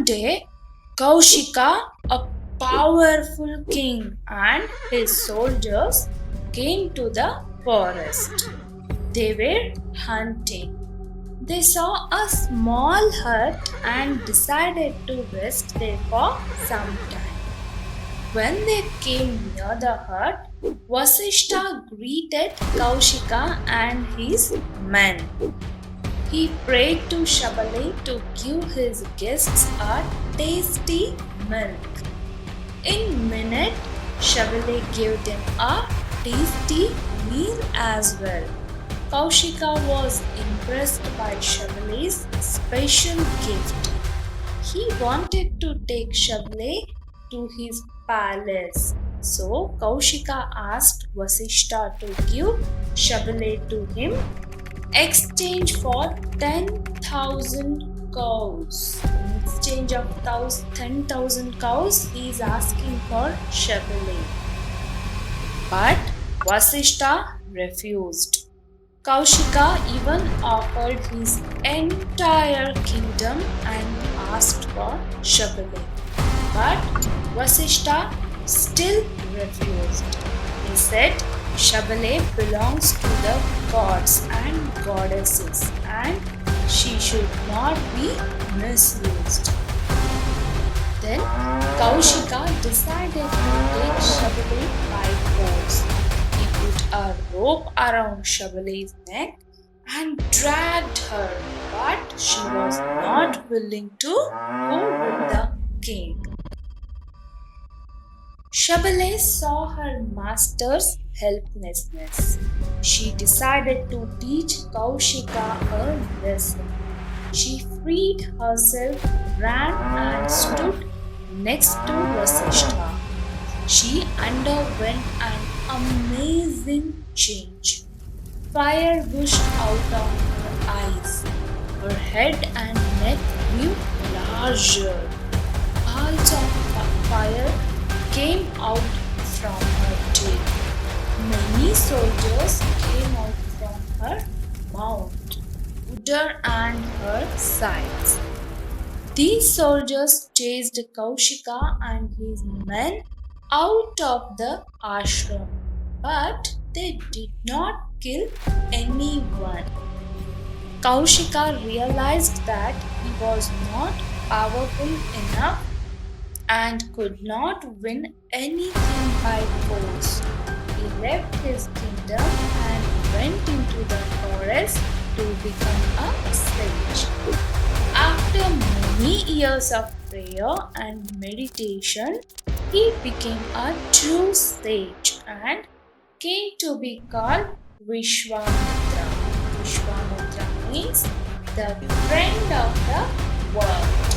day, Kaushika, a powerful king, and his soldiers came to the forest. They were hunting. They saw a small hut and decided to rest there for some time. When they came near the hut, Vasishta greeted Kaushika and his men. He prayed to Shabale to give his guests a tasty milk. In minute, Shabale gave them a tasty meal as well. Kaushika was impressed by Shabale's special gift. He wanted to take Shabale to his palace. So Kaushika asked Vasishta to give Shabale to him exchange for 10,000 cows. In exchange of 10,000 cows, he is asking for Shabale. But Vasishta refused. Kaushika even offered his entire kingdom and asked for Shabale. But Vasishta still refused. He said Shabale belongs to the gods and goddesses and she should not be misused. Then Kaushika decided to take Shabale by force. He put a rope around Shabale's neck and dragged her, but she was not willing to go with the king. Shabale saw her master's helplessness. She decided to teach Kaushika a lesson. She freed herself, ran and stood next to Vasishta. She underwent an amazing change. Fire gushed out of her eyes. Her head and neck grew larger. Balls of fire came out from her tail. Many soldiers came out from her mouth, udder and her sides. These soldiers chased Kaushika and his men out of the ashram, but they did not kill anyone. Kaushika realized that he was not powerful enough and could not win anything by force. He left his kingdom and went into the forest to become a sage. After many years of prayer and meditation, he became a true sage and came to be called Vishwamitra. Vishwamitra means the friend of the world.